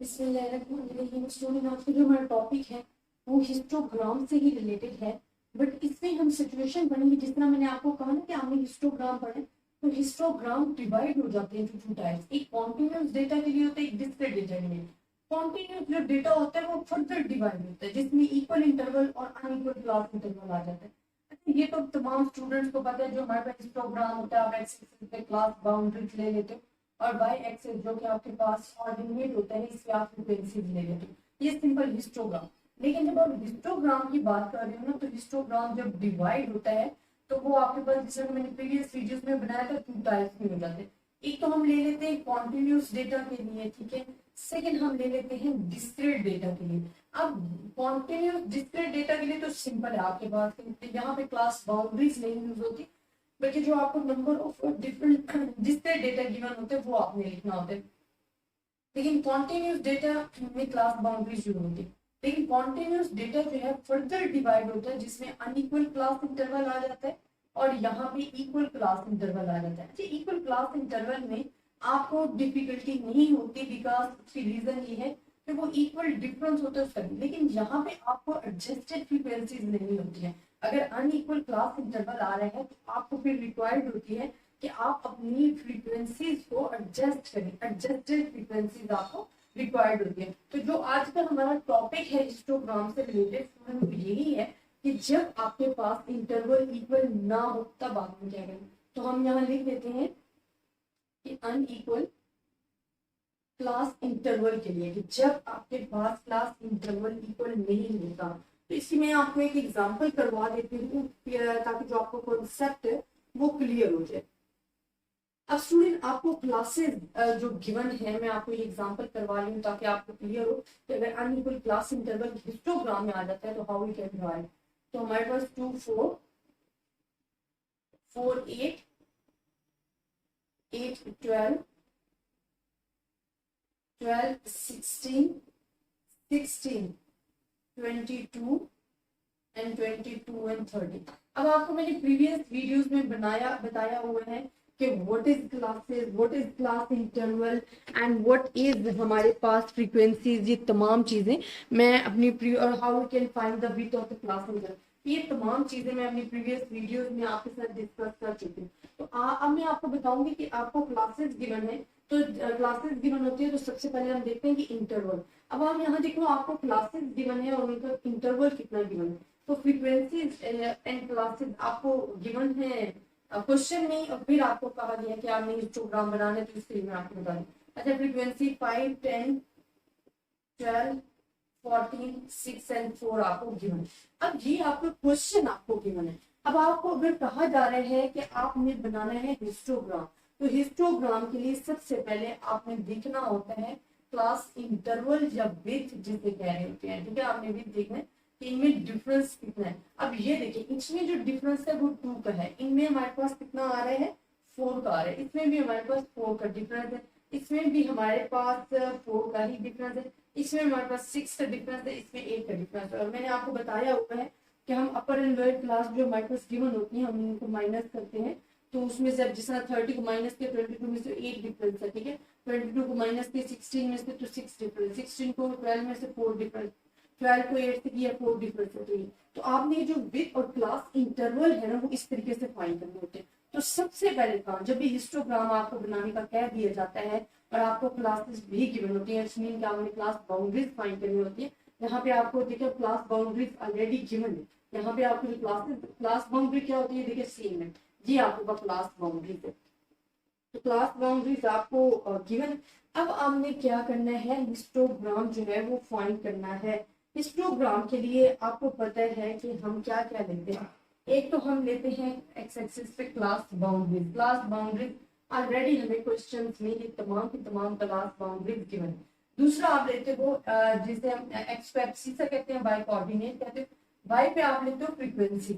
Student आज का जो हमारा टॉपिक है वो हिस्टोग्राम से ही रिलेटेड है। बट इसमें हम सिचुएशन पढ़ेंगे, जिस तरह मैंने आपको कहा ना कि आपने हिस्टोग्राम पढ़े, तो हिस्टोग्राम डिवाइड हो जाते हैं टू टाइप्स। एक कॉन्टिन्यूस डेटा के लिए होता है, एक डिस्क्रीट डेटा के लिए। कॉन्टिन्यूस जो डेटा होता है वो फर्दर डिवाइड होता है, जिसमें इक्वल इंटरवल और अनइक्वल क्लास इंटरवल आ जाता है। अच्छा, ये तो तमाम स्टूडेंट्स को पता है। जो हमारे पास हिस्टोग्राम होता है, आप एक्स एक्सिस पे क्लास बाउंड्रीज ले लेते हो, और वाई एक्सिस जो कि आपके पास ऑर्डिनेट होता है, इससे आप फ्रीक्वेंसीज ले लेते हो। ये सिंपल हिस्टोग्राम। लेकिन जब आप हिस्टोग्राम की बात कर रहे हो ना, तो हिस्टोग्राम जब डिवाइड होता है तो वो आपके पास, जैसे मैंने प्रीवियस वीडियोस में बनाया था, टू टाइप्स में हो जाते हैं। एक तो हम ले लेते हैं कॉन्टिन्यूस डेटा के लिए, ठीक है। सेकेंड हम ले लेते हैं डिस्क्रीट डेटा के लिए। अब कॉन्टिन्यूस डिस्क्रीट डेटा के लिए तो सिंपल है, आपके पास यहाँ पे क्लास बाउंड्रीज नहीं यूज होती, बल्कि जो आपको number of different discrete data given होते हैं वो आपने लिखना होता है। लेकिन कॉन्टिन्यूस डेटा में क्लास बाउंड्रीज यूज होती है। लेकिन कॉन्टिन्यूस डेटा जो है फर्दर डिवाइड होता है, जिसमें अनइक्वल क्लास इंटरवल आ जाता है और यहाँ पे इक्वल क्लास इंटरवल आ जाता है। अच्छा, इक्वल क्लास इंटरवल में आपको डिफिकल्टी नहीं होती, बिकॉज उसकी रीजन ये है कि वो इक्वल डिफरेंस होता है उसका। लेकिन यहाँ पे आपको एडजस्टेड फ्रीक्वेंसीज नहीं होती है। अगर अनइक्वल क्लास इंटरवल आ रहे हैं तो आपको फिर रिक्वायर्ड होती है कि आप अपनी फ्रीक्वेंसीज को एडजस्ट करें। एडजस्टेड फ्रीक्वेंसीज आपको रिक्वायर्ड होती है। तो जो आज का हमारा टॉपिक है हिस्टोग्राम से रिलेटेड, वो यही है कि जब आपके पास इंटरवल इक्वल ना हो तब आपने क्या करें। तो हम यहाँ लिख देते हैं कि अनइक्वल क्लास इंटरवल के लिए, कि जब आपके पास क्लास इंटरवल इक्वल नहीं होता। तो इसी में आपको एक एग्जांपल करवा देती हूँ, ताकि जो आपको कॉन्सेप्ट है वो क्लियर हो जाए। अब स्टूडेंट, आपको क्लासेस जो गिवन है, मैं आपको एक एग्जांपल करवा रही हूँ ताकि आपको क्लियर हो कि अगर अनइक्वल क्लास इंटरवल हिस्टोग्राम में आ जाता है तो हाउ वी कैन राइट। तो हमारे पास 2 4 4 8 8 12 12 16 16 22 एंड 22 एंड 30। अब आपको मैंने प्रीवियस वीडियोस में बताया हुआ है कि what is classes, what is class interval and what is हमारे पास फ्रीक्वेंसीज। ये तमाम चीजें मैं अपनी और how we can find the width of the class interval, ये तमाम चीजें मैं अपनी प्रीवियस वीडियोस में आपके साथ डिस्कस कर चुकी हूँ। तो अब मैं आपको बताऊंगी कि आपको क्लासेस गिवन है, तो क्लासेस गिवन होती है तो सबसे पहले हम देखते हैं कि इंटरवल। अब आप यहाँ देखो, आपको क्लासेस गिवन है और उनका इंटरवल कितना गिवन है। तो फ्रीक्वेंसीज एंड क्लासेस आपको गिवन है क्वेश्चन में, और फिर आपको कहा गया कि आपने हिस्टोग्राम बनाना है, तो इसके लिए मैं आपको बता दूं। अच्छा, फ्रीक्वेंसी 5 10 12 14 6 एंड 4 आपको गिवन है। अब ये आपको क्वेश्चन आपको गिवन है। अब आपको अगर कहा जा रहा है कि आपने बनाना है हिस्टोग्राम, तो हिस्टोग्राम के लिए सबसे पहले आपने देखना होता है क्लास इंटरवल या विड्थ जिसे कह रहे होते हैं, ठीक है। आपने विड्थ देखना है कि इनमें डिफरेंस कितना है। अब ये देखिए, इसमें जो डिफरेंस है वो 2 का है, इनमें हमारे पास कितना आ रहा है 4 का आ रहा है, इसमें भी हमारे पास 4 का डिफरेंस है, इसमें भी हमारे पास 4 का ही डिफरेंस है, इसमें हमारे पास 6 का डिफरेंस है, इसमें 8 का डिफरेंस है। और मैंने आपको बताया हुआ है कि हम अपर एंड लोअर क्लास जो हमारे पास गिवन होती है, हम उनको माइनस करते हैं। तो उसमें से अब जिस तरह 30 को माइनस किया, 22 में से 8 डिफरेंस है, ठीक है। 22 को माइनस किया 16 में से, तो 6 डिफरेंस, 16 को 12 में से 4 डिफरेंस, 12 को 8 से किया 4 डिफरेंस होती है। तो आपने जो विड्थ और क्लास इंटरवल है ना, वो इस तरीके से फाइंड करने होते हैं। तो सबसे पहले काम, जब भी हिस्टोग्राम आपको बनाने का कह दिया जाता है और आपको क्लासेस भी गिवन होती है, इसमें क्या आपने क्लास बाउंड्रीज फाइंड करनी होती है। यहाँ पे आपको देखिए क्लास बाउंड्रीज ऑलरेडी गिवन है। यहाँ पे आपको जो क्लास बाउंड्री क्या होती है, देखिए सेम है, ये आपको क्लास बाउंड्रीज है। तो क्लास बाउंड्रीज आपको गिवन। अब आपने क्या करना है, हिस्टोग्राम जो है वो फाइंड करना है। हिस्टोग्राम के लिए आपको पता है कि हम क्या क्या लेते हैं। एक तो हम लेते हैं एक्स एक्सिस पे class boundaries. Class boundaries already हमें क्वेश्चंस में ये तमाम की तमाम क्लास बाउंड्रीज गिवन है। दूसरा आप लेते हो जिसे हम एक्स को एब्सिसा कहते हैं, वाई कोऑर्डिनेट कहते हैं, वाई पे आप लेते हो फ्रीक्वेंसी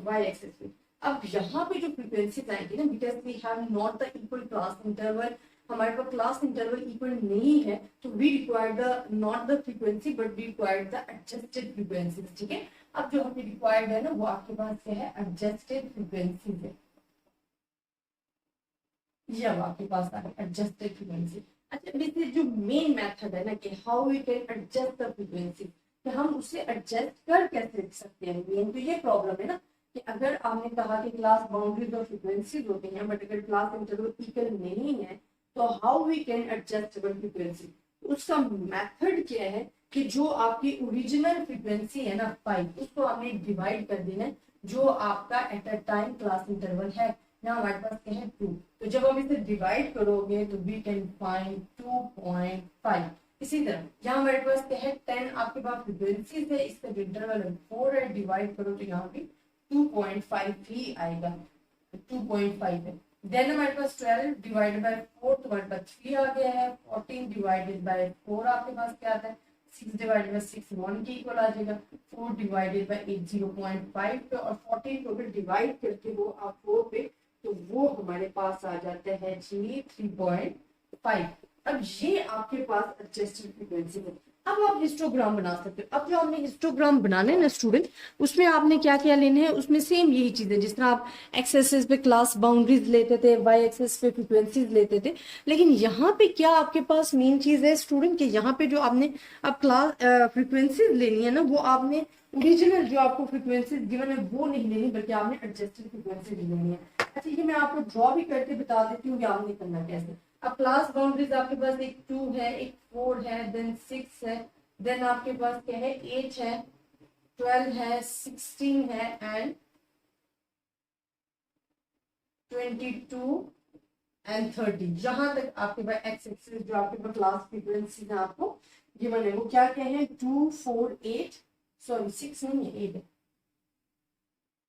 वाई एक्सिस पे। अब यहाँ पे जो फ्रीक्वेंसीज आएंगी ना, because we have not the equal class interval, हमारे पास क्लास इंटरवल इक्वल नहीं है, तो we require the not the frequency but we require the adjusted frequencies, ठीक है। अब जो हमें रिक्वायर्ड है ना, वो आपके पास क्या है, एडजस्टेड फ्रीक्वेंसीज है। ये अब आपके पास आ गया एडजस्टेड फ्रीक्वेंसी। अच्छा, वैसे जो मेन मेथड है ना कि how we can adjust the frequency, कि हम उसे एडजस्ट कर कैसे सकते हैं, मेन तो ये प्रॉब्लम है ना कि अगर आपने कहा कि क्लास बाउंड्रीज और फ्रीक्वेंसीज होती हैं बट अगर क्लास इंटरवल इक्वल नहीं है तो how we can adjust our frequency. उसका मेथड क्या है कि जो आपकी ओरिजिनल फ्रीक्वेंसी है ना 5, उसको आपने डिवाइड कर देना है जो आपका at a time class interval है। यहाँ हमारे पास क्या है 2, तो जब आप इसे डिवाइड करोगे तो वी कैन फाइंड 2.5। इसी तरह यहाँ हमारे पास क्या है 10 आपके पास फ्रीक्वेंसीज है, इसका जो इंटरवल है 4 है, डिवाइड करो तो यहाँ भी 2.5 ही आएगा, 2.5 है। देन हमारे पास 12 डिवाइडेड बाय 4 तो हमारे पास 3 आ गया है। 14 डिवाइडेड बाय 4 आपके पास क्या आता है 6 डिवाइडेड बाय 6 1 के इक्वल आ जाएगा। 4 डिवाइडेड बाय 8 0.5 पे और 14 को अगर डिवाइड करके वो आप 4 पे तो वो हमारे पास आ जाता है जी 3.5। अब ये आपके पास एडजस्टेड फ्रीक्वेंसी है। अब आप हिस्टोग्राम बना सकते हो। अब जो आपने हिस्टोग्राम बनाने ना स्टूडेंट, उसमें आपने क्या क्या लेने हैं, उसमें सेम यही चीजें जिस तरह आप एक्स एक्सिस पे क्लास बाउंड्रीज लेते थे, वाई एक्सिस पे फ्रीक्वेंसीज लेते थे, लेकिन यहाँ पे क्या आपके पास मेन चीज है स्टूडेंट कि यहाँ पे जो आपने अब क्लास फ्रीक्वेंसीज लेनी है ना, वो आपने ओरिजिनल जो आपको फ्रीक्वेंसीज गिवन है वो नहीं लेनी बल्कि आपने एडजस्टेड फ्रीक्वेंसी लेनी है। अच्छा, ये मैं आपको ड्रॉ भी करके बता देती हूँ कि आपने करना कैसे। अब क्लास बाउंड्रीज आपके पास एक 2 है, एक 4 है, देन 6 है, देन आपके पास क्या है 8 है, 12 है, 16 है एंड 22 एंड 30। जहां तक आपके पास एक्स एक्सिस जो आपके पास क्लास फ्रीक्वेंसी है आपको गिवन है वो क्या क्या है 2 4 8, सॉरी 6 नहीं है 8 है,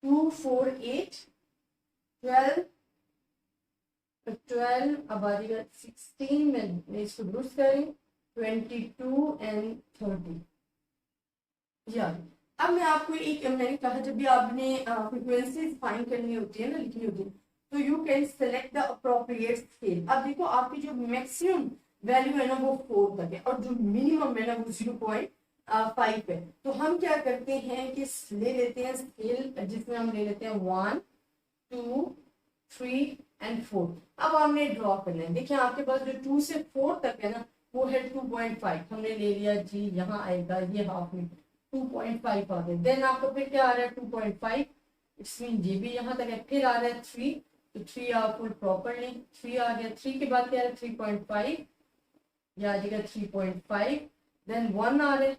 2 4 8 12 अब आ जाएगा 16 में इसको दुरुस्त करें 22 एंड 30। या अब मैं आपको एक मैंने कहा जब भी आपने फ्रीक्वेंसीज फाइंड करनी होती है ना, लिखनी होती है, तो you can select the appropriate scale. अब देखो आपकी जो मैक्सिमम वैल्यू है ना वो 4 तक है और जो मिनिमम है ना वो 0.5 है। तो हम क्या करते हैं कि ले लेते हैं स्केल जिसमें हम ले लेते हैं 1 2 3 एंड 4। अब हमने ड्रॉ करना है। देखिए आपके पास जो 2 से 4 तक है ना वो है 2.5, हमने ले लिया जी, यहाँ आएगा ये हाफ में 2.5 आ गया। देन आपको फिर क्या आ रहा है 2.5, इट्स मीन ये भी यहाँ तक है। फिर आ रहा है 3, तो 3 आपको प्रॉपरली 3 आ गया। 3 के बाद क्या है 3.5, या आ जाएगा 3.5, देन 1 आ रहा है,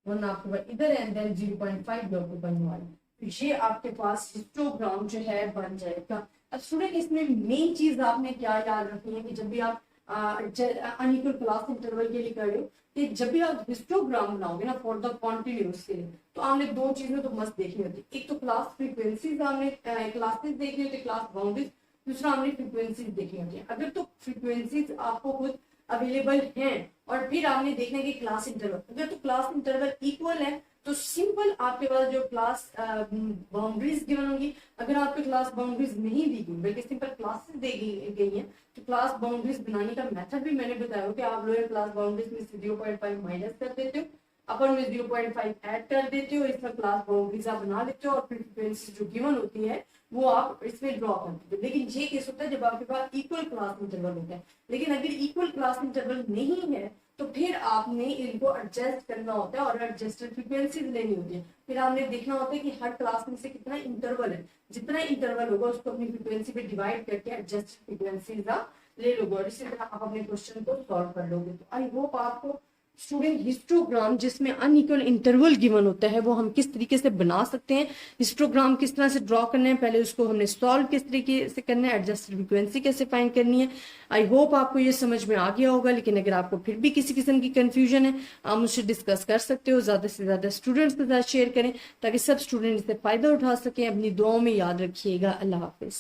1 आपके पास इधर है, देन 0.5 जो आपको बनने वाला है। तो ये आपके पास हिस्टोग्राम जो है बन जाएगा। अब स्टूडेंट इसमें मेन चीज आपने क्या याद रखनी है कि जब भी आप अनइक्वल क्लास इंटरवल के लिए कर रहे हो कि जब भी आप हिस्टोग्राम बनाओगे ना फॉर द कॉन्टिन्यूस के लिए, तो आपने 2 चीजें तो मस्त देखनी होती है। एक तो क्लास फ्रीक्वेंसीज आपने क्लासेस देखनी होती है, क्लास बाउंड्रीज, दूसरा हमने फ्रीक्वेंसीज देखनी होती है। अगर तो फ्रीक्वेंसीज आपको खुद अवेलेबल हैं और फिर आपने देखना है कि क्लास इंटरवल, अगर तो क्लास इंटरवल इक्वल है तो सिंपल आपके पास जो क्लास बाउंड्रीज गिवन होंगी। अगर आपके क्लास बाउंड्रीज नहीं दी गई बल्कि सिंपल क्लासेस दी गई हैं तो क्लास बाउंड्रीज बनाने का मेथड भी मैंने बताया कि आप लोअर क्लास बाउंड्रीज में से 0.5 माइनस कर देते हो, अपर में 0.5 ऐड कर देते हो, इसका क्लास बाउंड्रीज आप बना लेते हो और फ्रीक्वेंसी जो गिवन होती है वो आप इसमें ड्रॉ करते हो। लेकिन ये केस होता है जब आपके पास इक्वल क्लास इंटरवल होता है। लेकिन अगर इक्वल क्लास इंटरवल नहीं है तो फिर आपने इनको एडजस्ट करना होता है और एडजस्टेड फ्रीक्वेंसीज लेनी होती है। फिर आपने देखना होता है कि हर क्लास में से कितना इंटरवल है, जितना इंटरवल होगा उसको अपनी फ्रीक्वेंसी पे डिवाइड करके एडजस्टेड फ्रीक्वेंसीज आप ले लोगे और इसी तरह आप अपने क्वेश्चन को सॉल्व कर लोगे। तो आई होप आपको स्टूडेंट हिस्टोग्राम जिसमें अनइक्वल इंटरवल गिवन होता है वो हम किस तरीके से बना सकते हैं, हिस्टोग्राम किस तरह से ड्रॉ करना है, पहले उसको हमने सॉल्व किस तरीके से करना है, एडजस्टेड फ्रीक्वेंसी कैसे फाइंड करनी है। आई होप आपको ये समझ में आ गया होगा। लेकिन अगर आपको फिर भी किसी किस्म की कंफ्यूजन है आप मुझसे डिस्कस कर सकते हो, ज्यादा से ज्यादा स्टूडेंट्स के साथ शेयर करें ताकि सब स्टूडेंट इससे फायदा उठा सकें। अपनी दुआओं में याद रखिएगा। अल्लाह हाफिज।